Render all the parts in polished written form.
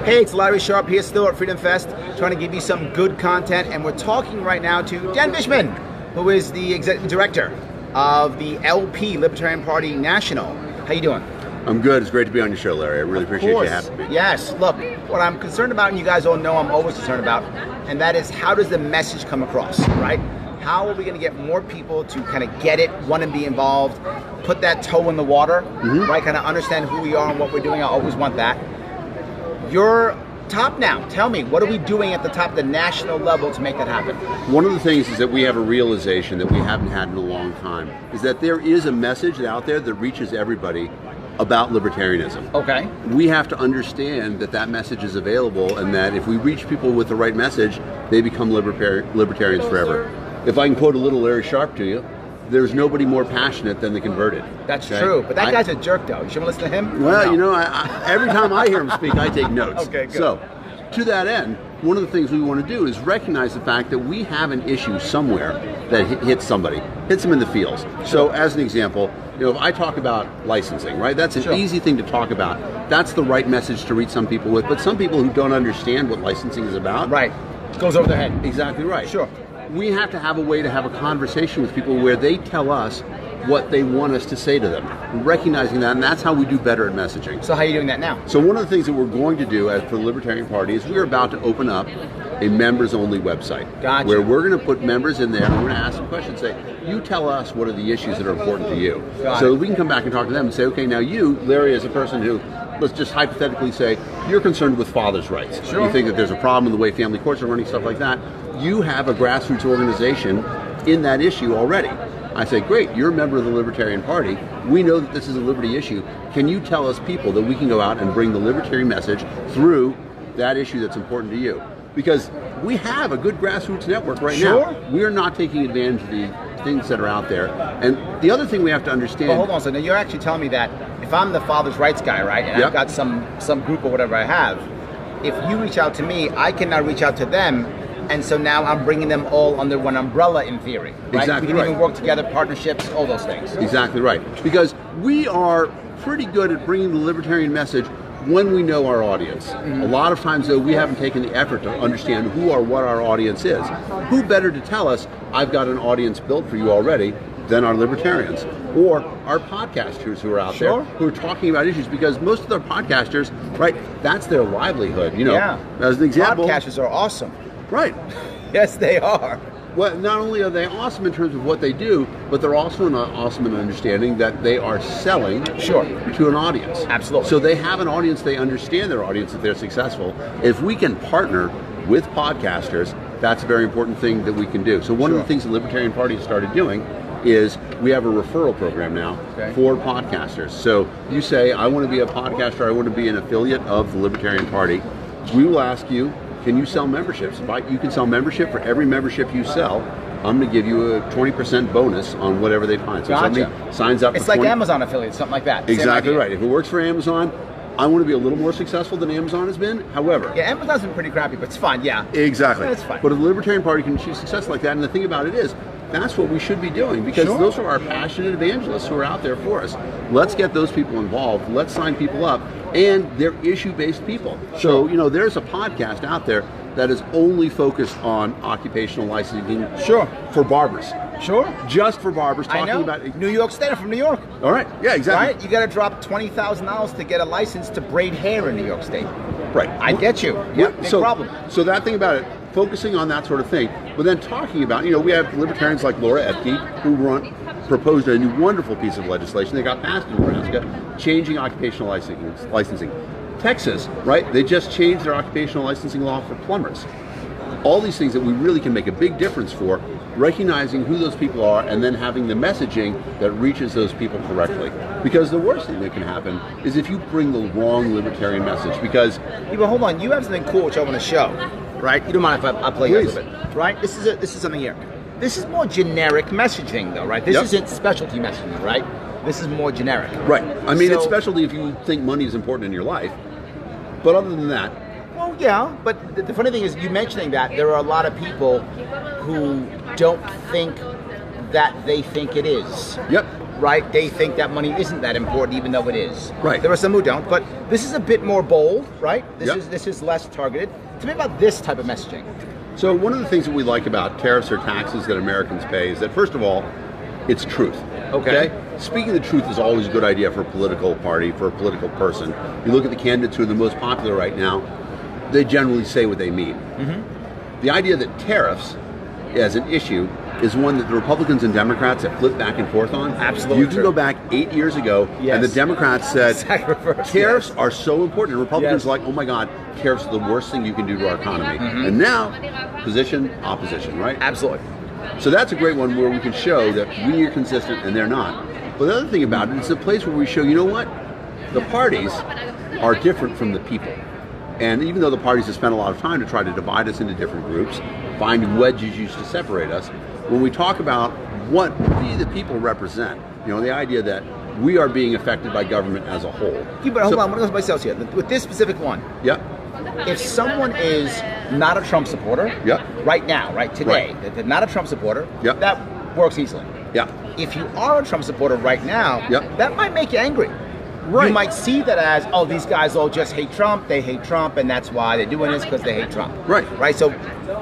Hey, it's Larry Sharpe here, still at Freedom Fest, trying to give you some good content, and we're talking right now to Dan Fishman, who is the executive director of the LP, Libertarian Party National. How you doing? I'm good. It's great to be on your show, Larry. I really appreciate you having me. Yes. Look, what I'm concerned about, and you guys all know I'm always concerned about, and that is how does the message come across, right? How are we going to get more people to kind of get it, want to be involved, put that toe in the water, right? Kind of understand who we are and what we're doing. I always want that. You're top now. Tell me, what are we doing at the top, the national level, to make that happen? One of the things is that we have a realization that we haven't had in a long time, is that there is a message out there that reaches everybody about libertarianism. Okay. We have to understand that that message is available, and that if we reach people with the right message, they become libertarians forever. If I can quote a little Larry Sharpe to you, there's nobody more passionate than the converted. That's true, but that guy's a jerk, though. You shouldn't listen to him? Well, you know, every time I hear him speak, I take notes. Okay, good. So, to that end, one of the things we want to do is recognize the fact that we have an issue somewhere that hits somebody, hits them in the feels. Sure. So, as an example, you know, if I talk about licensing, right? That's an easy thing to talk about. That's the right message to reach some people with, but some people who don't understand what licensing is about. Right. It goes over their head. Exactly right. Sure. We have to have a way to have a conversation with people where they tell us what they want us to say to them, recognizing that, and that's how we do better at messaging. So how are you doing that now? So one of the things that we're going to do for the Libertarian Party is we're about to open up a members-only website. Gotcha. Where we're going to put members in there and we're going to ask them questions, say, you tell us what are the issues that are important to you. So we can come back and talk to them and say, okay, now you, Larry, as a person who, let's just hypothetically say, you're concerned with fathers' rights. Sure. You think that there's a problem in the way family courts are running, stuff like that. You have a grassroots organization in that issue already. I say, great, you're a member of the Libertarian Party. We know that this is a liberty issue. Can you tell us people that we can go out and bring the libertarian message through that issue that's important to you? Because we have a good grassroots network right now. We are not taking advantage of the things that are out there. And the other thing we have to understand... Well, hold on a second. Now, you're actually telling me that if I'm the father's rights guy, right, and I've got some group or whatever I have, if you reach out to me, I can now reach out to them, and so now I'm bringing them all under one umbrella in theory, right? Exactly. We can even work together, partnerships, all those things. Exactly right. Because we are pretty good at bringing the libertarian message when we know our audience. A lot of times, though, we haven't taken the effort to understand who or what our audience is. Who better to tell us, I've got an audience built for you already, than our libertarians, or our podcasters who are out there, who are talking about issues, because most of their podcasters, right, that's their livelihood. You know, as an example, podcasters are awesome. Right. Yes, they are. Well, not only are they awesome in terms of what they do, but they're also awesome in understanding that they are selling to an audience. Absolutely. So they have an audience, they understand their audience, that they're successful. If we can partner with podcasters, that's a very important thing that we can do. So one of the things the Libertarian Party has started doing is we have a referral program now for podcasters. So you say, I want to be a podcaster, I want to be an affiliate of the Libertarian Party. We will ask you, can you sell memberships? You can sell membership. For every membership you sell, I'm going to give you a 20% bonus on whatever they find. So somebody signs up. It's like Amazon affiliates, something like that. Exactly right. If it works for Amazon, I want to be a little more successful than Amazon has been. However, Amazon's been pretty crappy, but it's fine. Exactly. It's fine. But if the Libertarian Party can achieve success like that, and the thing about it is, that's what we should be doing, because those are our passionate evangelists who are out there for us. Let's get those people involved. Let's sign people up, and they're issue-based people. So, you know, there's a podcast out there that is only focused on occupational licensing for barbers. Just for barbers, talking about New York State. I'm from New York. All right. Yeah, exactly. Right? You got to drop $20,000 to get a license to braid hair in New York State. Right. I get you. Yeah, big problem. So that thing about it, focusing on that sort of thing, but then talking about, you know, we have libertarians like Laura Epke who proposed a new wonderful piece of legislation that got passed in Nebraska, changing occupational licensing. Texas, right? They just changed their occupational licensing law for plumbers. All these things that we really can make a big difference for, recognizing who those people are and then having the messaging that reaches those people correctly. Because the worst thing that can happen is if you bring the wrong libertarian message, because... Yeah, but hold on, you have something cool which I want to show, right? You don't mind if I play you a little bit, right? This is something here. This is more generic messaging though, right? This isn't specialty messaging, right? This is more generic. Right. I mean, it's specialty if you think money is important in your life. But other than that... Well, yeah, but the funny thing is, you mentioning that, there are a lot of people who don't think that they think it is. right? They think that money isn't that important, even though it is. Right. There are some who don't, but this is a bit more bold, right? Yep. This is less targeted. Tell me about this type of messaging. So one of the things that we like about tariffs or taxes that Americans pay is that, first of all, it's truth. Okay. Speaking the truth is always a good idea for a political party, for a political person. You look at the candidates who are the most popular right now, they generally say what they mean. The idea that tariffs as an issue is one that the Republicans and Democrats have flipped back and forth on. Absolutely You can true. go back 8 years ago, Yes. and the Democrats said Exactly reverse, tariffs yes. are so important. And Republicans Yes. are like, oh my God, tariffs are the worst thing you can do to our economy. And now, position, opposition, right? Absolutely. So that's a great one where we can show that we are consistent and they're not. But the other thing about it, it's a place where we show, you know what? The parties are different from the people. And even though the parties have spent a lot of time to try to divide us into different groups, find wedges used to separate us, when we talk about what we the people represent, the idea that we are being affected by government as a whole. Yeah, but hold on, I'm going to go to myself here. With this specific one, Yep. if someone is not a Trump supporter, Yep. right now, right today, Right. that they're not a Trump supporter, Yep. that works easily. Yep. If you are a Trump supporter right now, Yep. that might make you angry. Right. You might see that as, oh, these guys all just hate Trump, they hate Trump, and that's why they're doing this, because they hate Trump. Right. Right? So,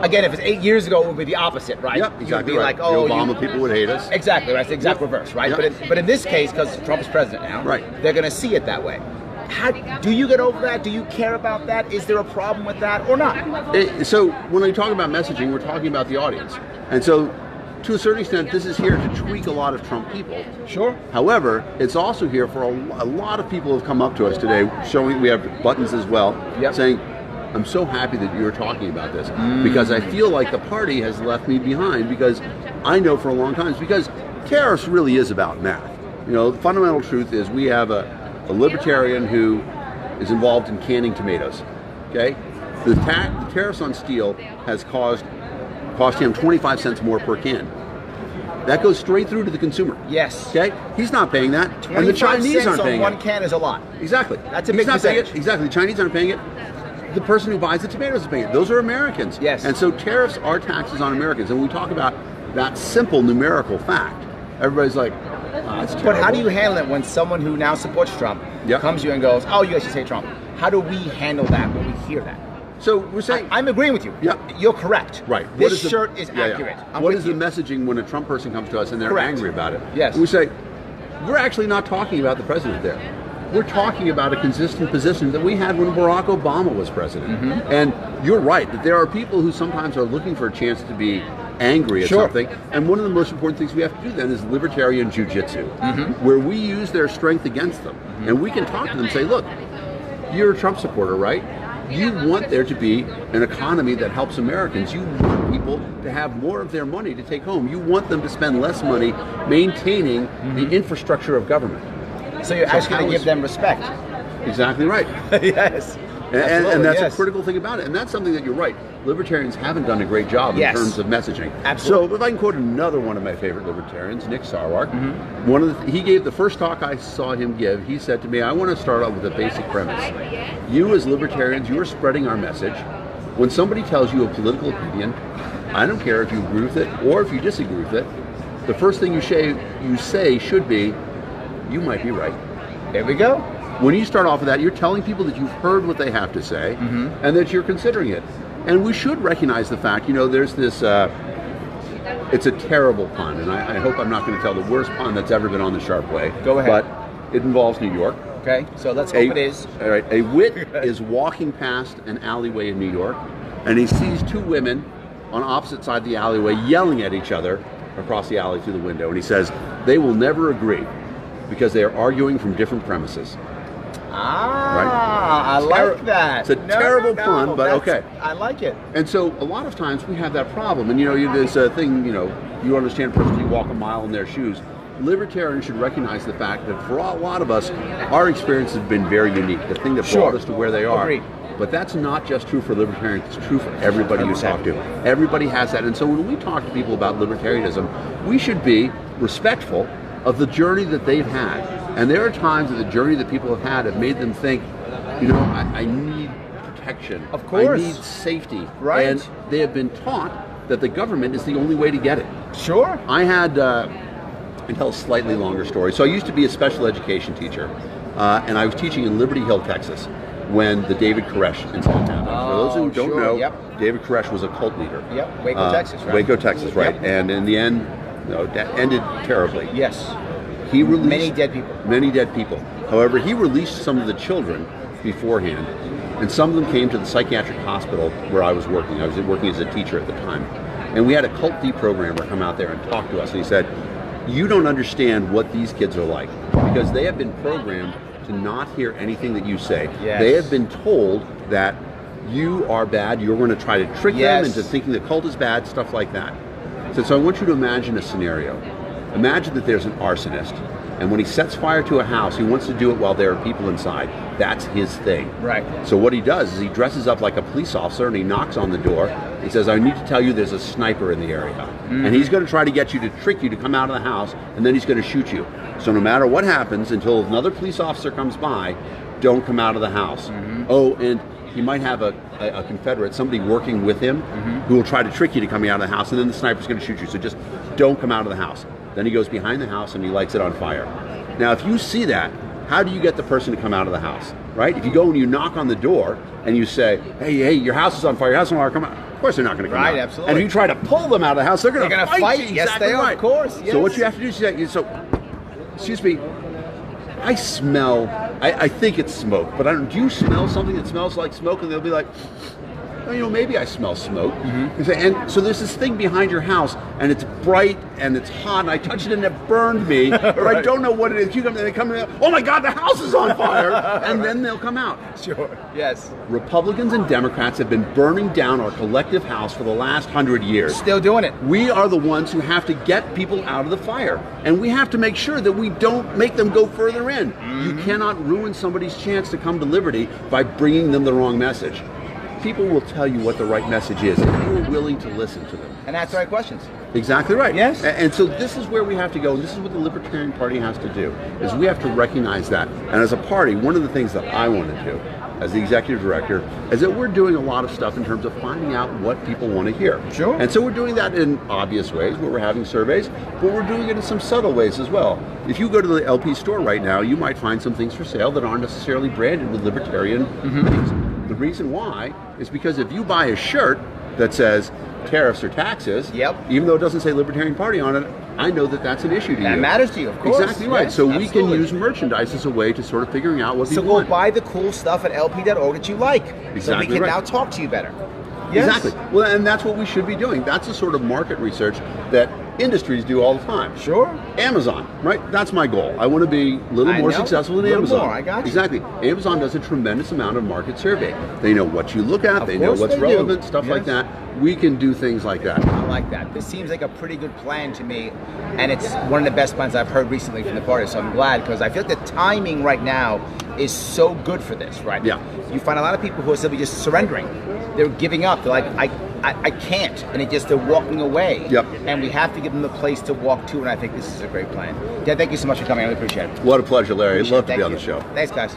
again, if it's 8 years ago, it would be the opposite, right? Yep, You exactly would be right. like, oh, the Obama people would hate us. Exactly, right? It's the exact Yep. reverse, right? Yep. But in this case, because Trump is president now, Right. they're going to see it that way. Do you get over that? Do you care about that? Is there a problem with that or not? So when I talk about messaging, we're talking about the audience. And so to a certain extent, this is here to tweak a lot of Trump people. Sure. However, it's also here for a lot of people who have come up to us today, showing we have buttons as well, Yep. saying, I'm so happy that you're talking about this because I feel like the party has left me behind because I know for a long time, it's because tariffs really is about math. The fundamental truth is we have a libertarian who is involved in canning tomatoes, okay? The tariffs on steel has cost him 25 cents more per can. That goes straight through to the consumer. Yes. Okay? He's not paying that. And the 25 Chinese cents aren't on paying one it. can is a lot. Exactly. That's a He's big not paying percentage. it. Exactly. The Chinese aren't paying it. The person who buys the tomatoes is paying it. Those are Americans. Yes. And so tariffs are taxes on Americans. And when we talk about that simple numerical fact, everybody's like, oh, that's terrible. But how do you handle it when someone who now supports Trump Yep. comes to you and goes, oh, you guys should hate Trump? How do we handle that when we hear that? So we're saying... I'm agreeing with you. Yep. You're correct. Right. This shirt is yeah, accurate. Yeah. I'm What with is you. the messaging when a Trump person comes to us and they're Correct. angry about it? Yes. We say, we're actually not talking about the president there. We're talking about a consistent position that we had when Barack Obama was president. And you're right, that there are people who sometimes are looking for a chance to be angry at Sure. something. And one of the most important things we have to do then is libertarian jujitsu, where we use their strength against them. And we can talk to them and say, look, you're a Trump supporter, right? You want there to be an economy that helps Americans. You want people to have more of their money to take home. You want them to spend less money maintaining the infrastructure of government. So you're asking how to give is- them respect. Exactly right. Yes. And Absolutely, that's yes. a critical thing about it. And that's something that you're right. Libertarians haven't done a great job Yes. in terms of messaging. Absolutely. So if I can quote another one of my favorite libertarians, Nick Sarwark, he gave the first talk I saw him give, he said to me, I want to start out with a basic premise. You as libertarians, you are spreading our message. When somebody tells you a political opinion, I don't care if you agree with it or if you disagree with it, the first thing you say should be, you might be right. There we go. When you start off with that, you're telling people that you've heard what they have to say and that you're considering it. And we should recognize the fact, there's this, it's a terrible pun, and I hope I'm not going to tell the worst pun that's ever been on the Sharpe way. Go ahead. But it involves New York. Okay, so let's hope it is. All right, a wit is walking past an alleyway in New York, and he sees two women on opposite side of the alleyway yelling at each other across the alley through the window, and he says, they will never agree because they are arguing from different premises. I like that. It's a terrible pun, but okay. I like it. And so a lot of times we have that problem. And there's a thing, you understand a person, you walk a mile in their shoes. Libertarians should recognize the fact that for a lot of us, our experience has been very unique. The thing that brought us to where they are. Agreed. But that's not just true for libertarians, it's true for everybody you talk to. Everybody has that. And so when we talk to people about libertarianism, we should be respectful of the journey that they've had. And there are times that the journey that people have made them think, I need protection. Of course. I need safety. Right. And they have been taught that the government is the only way to get it. Sure. I had and tell a slightly longer story. So I used to be a special education teacher, and I was teaching in Liberty Hill, Texas, when the David Koresh incident happened. For those who don't know, David Koresh was a cult leader. Yep, Waco, Texas, right? Waco, Texas, right. Yep. And in the end, that ended terribly. Yes. He released many dead people. Many dead people. However, he released some of the children beforehand, and some of them came to the psychiatric hospital where I was working. I was working as a teacher at the time. And we had a cult deprogrammer come out there and talk to us, and he said, "You don't understand what these kids are like, because they have been programmed to not hear anything that you say. Yes. They have been told that you are bad, you're going to try to trick them into thinking the cult is bad, stuff like that." So I want you to imagine a scenario. Imagine that there's an arsonist, and when he sets fire to a house, he wants to do it while there are people inside. That's his thing. Right. So what he does is he dresses up like a police officer, and he knocks on the door. He says, "I need to tell you there's a sniper in the area." And he's going to try to get you to trick you to come out of the house, and then he's going to shoot you. So no matter what happens, until another police officer comes by, don't come out of the house. Oh, and he might have a Confederate, somebody working with him, who will try to trick you to coming out of the house, and then the sniper's going to shoot you. So just don't come out of the house. Then he goes behind the house and he lights it on fire. Now, if you see that, how do you get the person to come out of the house, right? If you go and you knock on the door and you say, hey, your house is on fire, your house is on fire, come out. Of course they're not going to come out. Right, absolutely. And if you try to pull them out of the house, they're going to fight you. Yes, Exactly they are, right. of course. Yes. So what you have to do is excuse me, I smell, I think it's smoke, but I don't, do you smell something that smells like smoke? And they'll be like, well, maybe I smell smoke. And so there's this thing behind your house, and it's bright, and it's hot, and I touched it, and it burned me, but Right. I don't know what it is. They come in, oh my God, the house is on fire, and then they'll come out. Sure, yes. Republicans and Democrats have been burning down our collective house for the last 100 years. Still doing it. We are the ones who have to get people out of the fire, and we have to make sure that we don't make them go further in. You cannot ruin somebody's chance to come to liberty by bringing them the wrong message. People will tell you what the right message is if you're willing to listen to them. And ask the right questions. Exactly right. Yes. And so this is where we have to go, and this is what the Libertarian Party has to do, is we have to recognize that. And as a party, one of the things that I want to do as the executive director is that we're doing a lot of stuff in terms of finding out what people want to hear. Sure. And so we're doing that in obvious ways, where we're having surveys, but we're doing it in some subtle ways as well. If you go to the LP store right now, you might find some things for sale that aren't necessarily branded with libertarian things. The reason why is because if you buy a shirt that says tariffs or taxes, even though it doesn't say Libertarian Party on it, I know that that's an issue to you. That matters to you, of course. Exactly right. Yes, so we absolutely. can use merchandise as a way to sort of figuring out what people So go want. buy the cool stuff at lp.org that you like. So we Exactly can right. now talk to you better. Yes. Exactly. Well, and that's what we should be doing. That's the sort of market research that industries do all the time. Sure. Amazon, right? That's my goal. I want to be a little more successful than Amazon. More, I got you. Exactly. Amazon does a tremendous amount of market survey. They know what you look at. They know what's relevant, stuff like that. We can do things like that. I like that. This seems like a pretty good plan to me, and it's one of the best plans I've heard recently from the party, so I'm glad, because I feel like the timing right now is so good for this, right? Yeah. You find a lot of people who are simply just surrendering. They're giving up. They're like, I can't, and they're walking away. Yep. And we have to give them a place to walk to, and I think this is a great plan. Dan, thank you so much for coming. I really appreciate it. What a pleasure, Larry. I'd love to Thank be on you. the show. Thanks, guys.